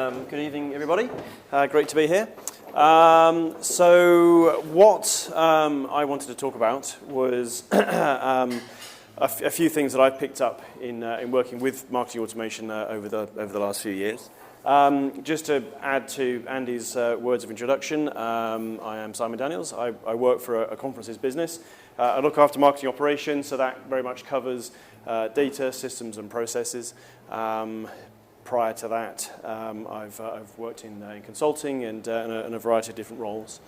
Good evening, everybody. Great to be here. So what I wanted to talk about was a few things that I've picked up in working with marketing automation over the last few years. Just to add to Andy's words of introduction, I am Simon Daniels. I work for a conferences business. I look after marketing operations, so that very much covers data, systems, and processes. Prior to that, I've worked in consulting and in a variety of different roles.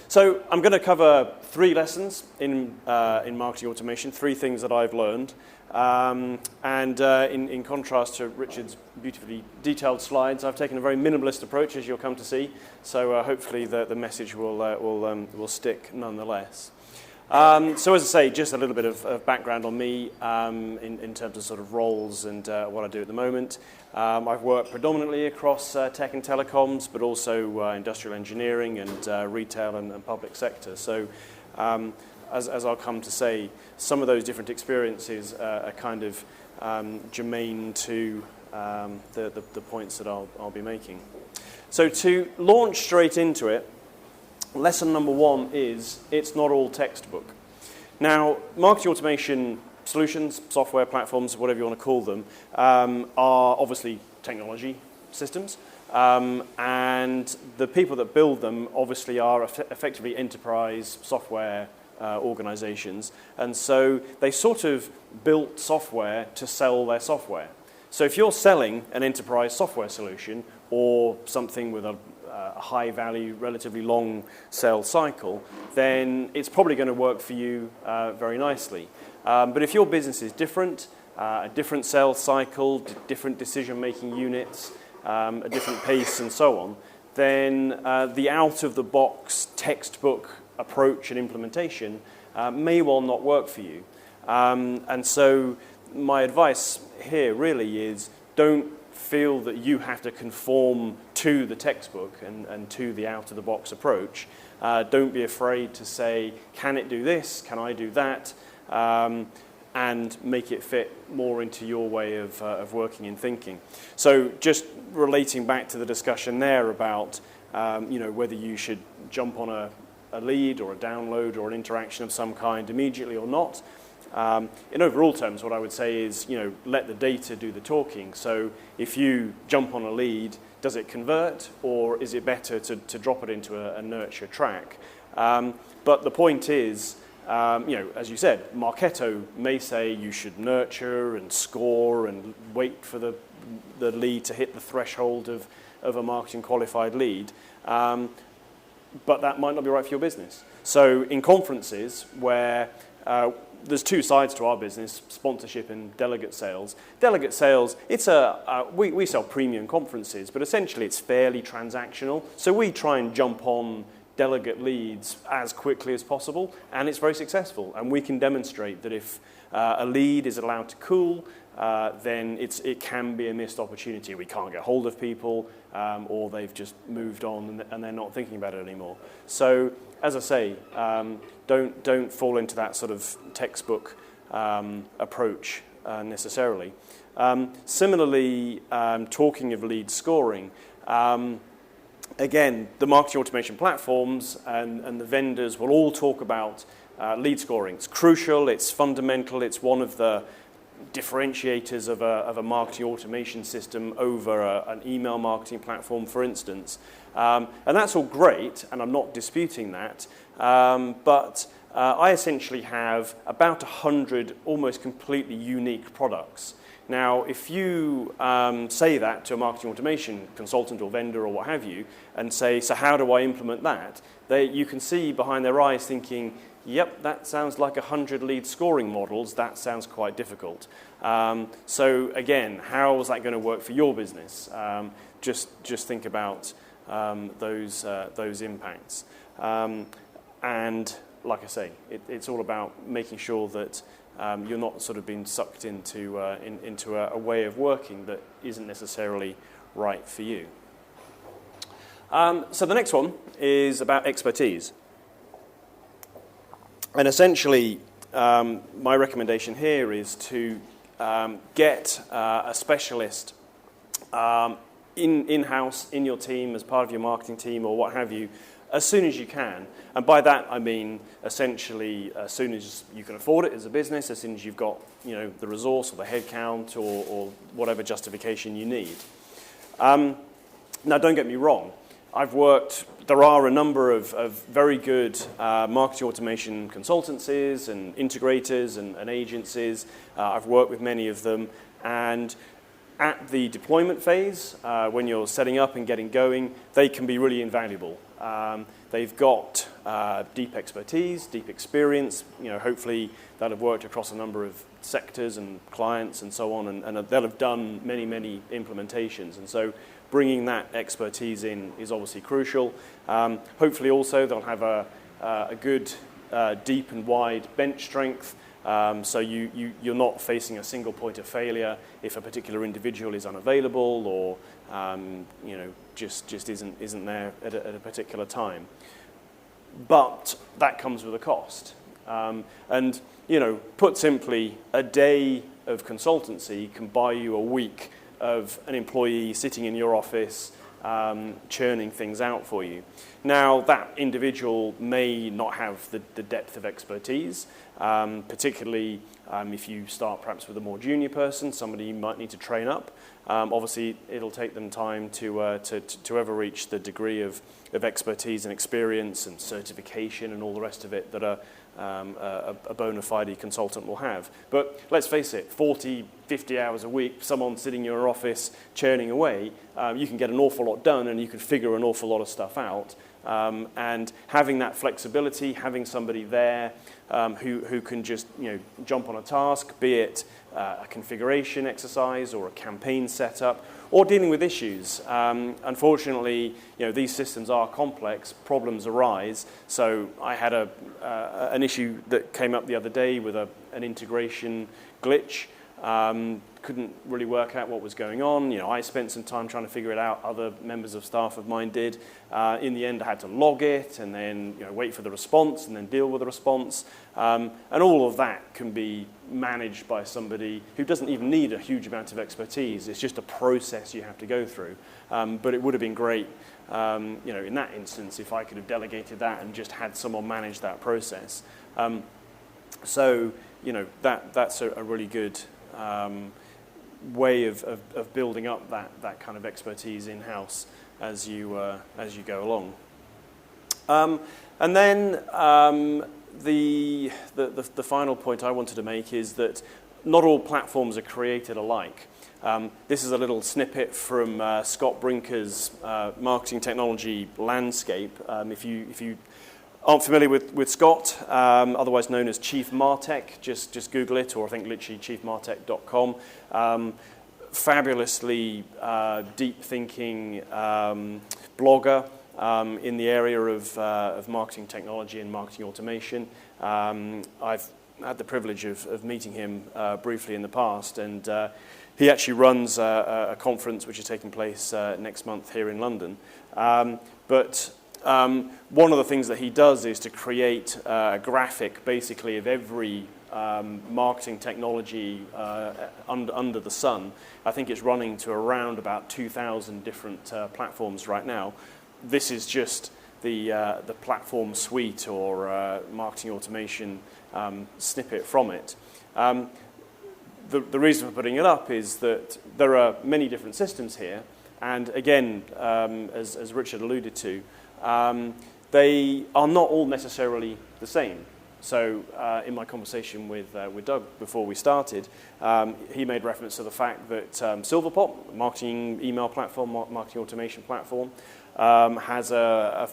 So I'm going to cover 3 lessons in marketing automation, 3 things that I've learned. And in contrast to Richard's beautifully detailed slides, I've taken a very minimalist approach, as you'll come to see. So hopefully the message will stick nonetheless. So as I say, just a little bit of background on me in terms of sort of roles and what I do at the moment. I've worked predominantly across tech and telecoms, but also industrial engineering and retail and public sector. So as I'll come to say, some of those different experiences are kind of germane to the points that I'll be making. So to launch straight into it, lesson number 1 is it's not all textbook. Now, marketing automation solutions, software platforms, whatever you want to call them, are obviously technology systems. And the people that build them obviously are effectively enterprise software organizations. And so they sort of built software to sell their software. So if you're selling an enterprise software solution or something with a high value, relatively long sales cycle, then it's probably going to work for you very nicely. But if your business is different, a different sales cycle, different decision-making units, a different pace and so on, then the out-of-the-box textbook approach and implementation may well not work for you. And so my advice here really is don't feel that you have to conform to the textbook and to the out-of-the-box approach. Don't be afraid to say, can it do this? Can I do that? And make it fit more into your way of working and thinking. So just relating back to the discussion there about whether you should jump on a lead or a download or an interaction of some kind immediately or not. In overall terms, what I would say is, let the data do the talking. So if you jump on a lead, does it convert, or is it better to drop it into a nurture track? But the point is, as you said, Marketo may say you should nurture and score and wait for the lead to hit the threshold of a marketing qualified lead. But that might not be right for your business. So in conferences where there's 2 sides to our business, sponsorship and delegate sales. Delegate sales, we sell premium conferences, but essentially it's fairly transactional. So we try and jump on delegate leads as quickly as possible, and it's very successful. And we can demonstrate that if a lead is allowed to cool, then it can be a missed opportunity. We can't get hold of people, or they've just moved on and they're not thinking about it anymore. So, as I say, don't fall into that sort of textbook approach necessarily. Similarly, talking of lead scoring, again, the marketing automation platforms and the vendors will all talk about lead scoring. It's crucial, it's fundamental, it's one of the differentiators of a marketing automation system over an email marketing platform, for instance. And that's all great, and I'm not disputing that. But I essentially have about 100 almost completely unique products. Now, if you say that to a marketing automation consultant or vendor or what have you, and say, so how do I implement that? You can see behind their eyes thinking, yep, that sounds like 100 lead scoring models. That sounds quite difficult. So again, how is that going to work for your business? Just think about those impacts. And like I say, it's all about making sure that you're not sort of being sucked into a way of working that isn't necessarily right for you. So the next one is about expertise. And essentially, my recommendation here is to get a specialist in-house, in your team, as part of your marketing team or what have you, as soon as you can. And by that, I mean essentially as soon as you can afford it as a business, as soon as you've got the resource or the headcount or whatever justification you need. Now, don't get me wrong. There are a number of very good marketing automation consultancies and integrators and agencies. I've worked with many of them. And at the deployment phase, when you're setting up and getting going, they can be really invaluable. They've got deep expertise, deep experience. Hopefully they'll have worked across a number of sectors and clients and so on, and they'll have done many, many implementations. And so bringing that expertise in is obviously crucial. Hopefully also they'll have a good deep and wide bench strength. So you're not facing a single point of failure if a particular individual is unavailable or just isn't there at a particular time. But that comes with a cost. And put simply, a day of consultancy can buy you a week of an employee sitting in your office churning things out for you. Now, that individual may not have the depth of expertise, particularly if you start perhaps with a more junior person, somebody you might need to train up. Obviously, it'll take them time to ever reach the degree of expertise and experience and certification and all the rest of it that a bona fide consultant will have. But let's face it, 40, 50 hours a week, someone sitting in your office churning away, you can get an awful lot done and you can figure an awful lot of stuff out. And having that flexibility, having somebody there who can just jump on a task, be it a configuration exercise or a campaign setup, or dealing with issues. Unfortunately, these systems are complex, problems arise. So I had an issue that came up the other day with an integration glitch. Couldn't really work out what was going on. I spent some time trying to figure it out. Other members of staff of mine did. In the end, I had to log it and then wait for the response and then deal with the response. And all of that can be managed by somebody who doesn't even need a huge amount of expertise. It's just a process you have to go through. But it would have been great, in that instance, if I could have delegated that and just had someone manage that process. So that's a really good way of building up that kind of expertise in-house as you go along. And then the final point I wanted to make is that not all platforms are created alike. This is a little snippet from Scott Brinker's marketing technology landscape. If you aren't familiar with Scott, otherwise known as Chief Martech, just Google it, or I think literally chiefmartech.com. Fabulously deep-thinking blogger in the area of marketing technology and marketing automation. I've had the privilege of meeting him briefly in the past, and he actually runs a conference which is taking place next month here in London. But one of the things that he does is to create a graphic, basically, of every marketing technology under the sun. I think it's running to around about 2,000 different platforms right now. This is just the platform suite or marketing automation snippet from it. The reason for putting it up is that there are many different systems here, and again, as Richard alluded to, they are not all necessarily the same. So in my conversation with Doug before we started, he made reference to the fact that Silverpop, marketing email platform, marketing automation platform, has a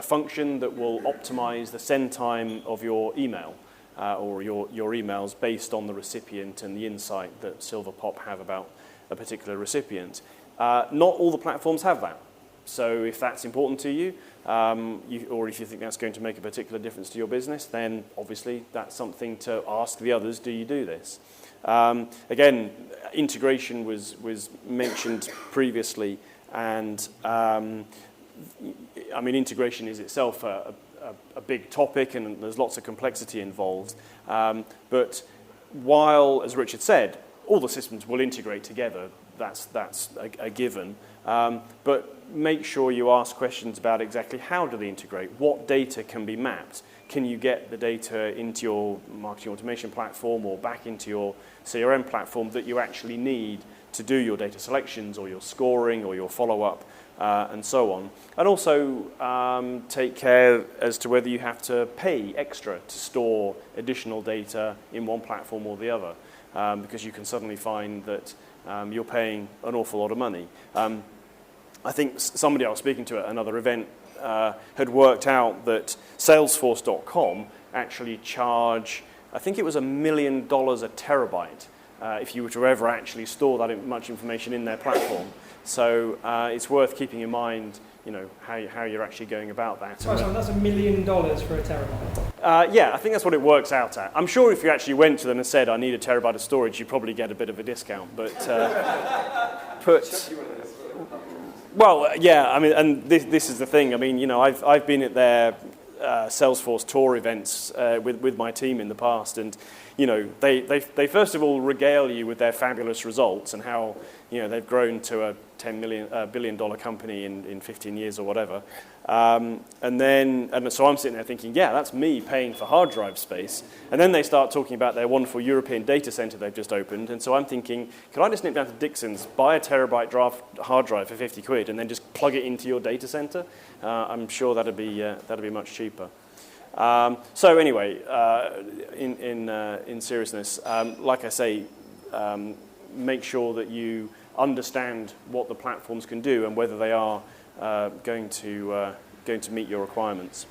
function that will optimize the send time of your email or your emails based on the recipient and the insight that Silverpop have about a particular recipient. Not all the platforms have that. So if that's important to you, or if you think that's going to make a particular difference to your business, then obviously that's something to ask the others, do you do this? Again, integration was mentioned previously, and integration is itself a big topic, and there's lots of complexity involved. But while, as Richard said, all the systems will integrate together, that's a given. But make sure you ask questions about exactly how do they integrate, what data can be mapped. Can you get the data into your marketing automation platform or back into your CRM platform that you actually need to do your data selections or your scoring or your follow-up and so on. And also take care as to whether you have to pay extra to store additional data in one platform or the other, because you can suddenly find that you're paying an awful lot of money. I think somebody I was speaking to at another event had worked out that Salesforce.com actually charge, I think it was $1 million a terabyte if you were to ever actually store that much information in their platform. So it's worth keeping in mind, how you're actually going about that. Sorry, that's $1 million for a terabyte? Yeah, I think that's what it works out at. I'm sure if you actually went to them and said, I need a terabyte of storage, you'd probably get a bit of a discount. But well, yeah, I mean, and this is the thing. I mean, I've been at their Salesforce tour events with my team in the past, and they first of all regale you with their fabulous results and how they've grown to a $10 billion company in 15 years or whatever, and so I'm sitting there thinking, yeah, that's me paying for hard drive space, and then they start talking about their wonderful European data center they've just opened, and so I'm thinking, could I just nip down to Dixon's, buy a terabyte hard drive for 50 quid, and then just plug it into your data center? I'm sure that'd be much cheaper. So anyway, in seriousness, like I say, make sure that you understand what the platforms can do and whether they are going to meet your requirements.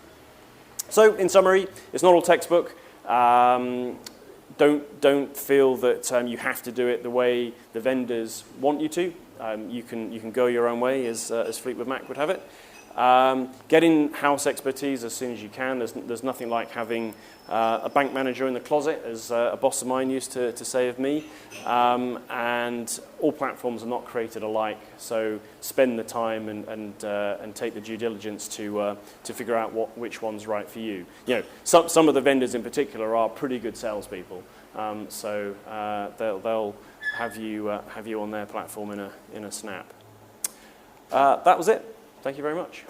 So in summary, it's not all textbook. Don't feel that you have to do it the way the vendors want you to. You can go your own way, as Fleetwood Mac would have it. Get in-house expertise as soon as you can. There's nothing like having a bank manager in the closet, as a boss of mine used to say of me. And all platforms are not created alike, so spend the time and take the due diligence to figure out which one's right for you. Some of the vendors in particular are pretty good salespeople, so they'll have you on their platform in a snap. That was it. Thank you very much.